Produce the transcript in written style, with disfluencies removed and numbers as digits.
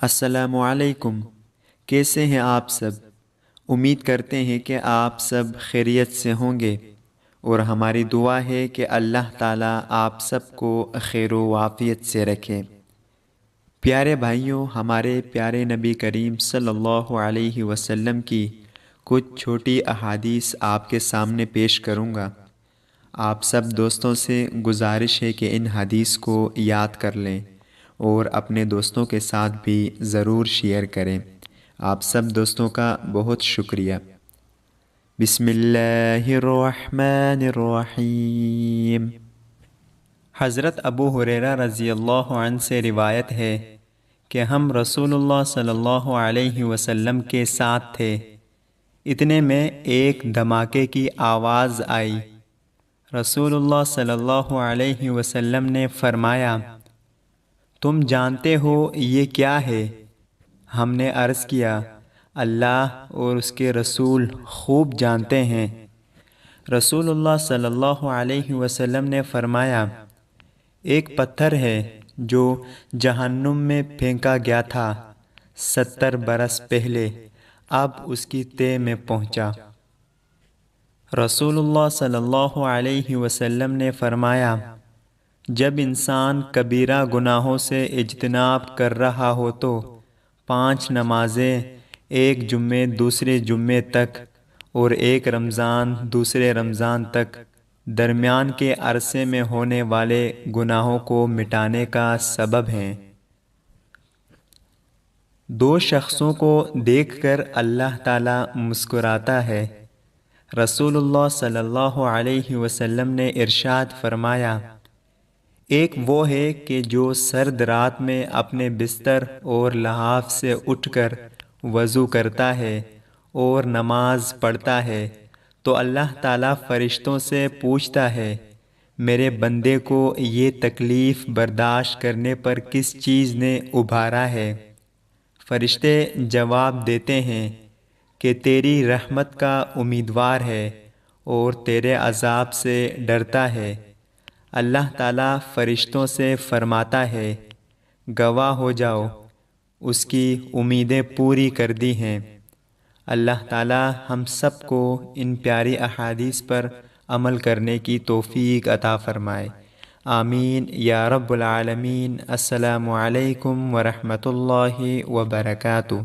السلام علیکم۔ کیسے ہیں آپ سب؟ امید کرتے ہیں کہ آپ سب خیریت سے ہوں گے، اور ہماری دعا ہے کہ اللہ تعالیٰ آپ سب کو خیر و عافیت سے رکھے۔ پیارے بھائیوں، ہمارے پیارے نبی کریم صلی اللہ علیہ وسلم کی کچھ چھوٹی احادیث آپ کے سامنے پیش کروں گا۔ آپ سب دوستوں سے گزارش ہے کہ ان حدیث کو یاد کر لیں اور اپنے دوستوں کے ساتھ بھی ضرور شیئر کریں۔ آپ سب دوستوں کا بہت شکریہ۔ بسم اللہ الرحمن الرحیم۔ حضرت ابو ہریرہ رضی اللہ عنہ سے روایت ہے کہ ہم رسول اللہ صلی اللہ علیہ وسلم کے ساتھ تھے، اتنے میں ایک دھماکے کی آواز آئی۔ رسول اللہ صلی اللہ علیہ وسلم نے فرمایا، تم جانتے ہو یہ کیا ہے؟ ہم نے عرض کیا، اللہ اور اس کے رسول خوب جانتے ہیں۔ رسول اللہ صلی اللہ علیہ وسلم نے فرمایا، ایک پتھر ہے جو جہنم میں پھینکا گیا تھا 70 برس پہلے، اب اس کی تہ میں پہنچا۔ رسول اللہ صلی اللہ علیہ وسلم نے فرمایا، جب انسان کبیرہ گناہوں سے اجتناب کر رہا ہو تو 5 نمازیں، ایک جمعے دوسرے جمعے تک اور ایک رمضان دوسرے رمضان تک، درمیان کے عرصے میں ہونے والے گناہوں کو مٹانے کا سبب ہیں۔ 2 شخصوں کو دیکھ کر اللہ تعالیٰ مسکراتا ہے۔ رسول اللہ صلی اللہ علیہ وسلم نے ارشاد فرمایا، ایک وہ ہے کہ جو سرد رات میں اپنے بستر اور لحاف سے اٹھ کر وضو کرتا ہے اور نماز پڑھتا ہے تو اللہ تعالیٰ فرشتوں سے پوچھتا ہے، میرے بندے کو یہ تکلیف برداشت کرنے پر کس چیز نے ابھارا ہے؟ فرشتے جواب دیتے ہیں کہ تیری رحمت کا امیدوار ہے اور تیرے عذاب سے ڈرتا ہے۔ اللہ تعالیٰ فرشتوں سے فرماتا ہے، گواہ ہو جاؤ، اس کی امیدیں پوری کر دی ہیں۔ اللہ تعالیٰ ہم سب کو ان پیاری احادیث پر عمل کرنے کی توفیق عطا فرمائے۔ آمین یا رب العالمین۔ السلام علیکم ورحمۃ اللہ وبرکاتہ۔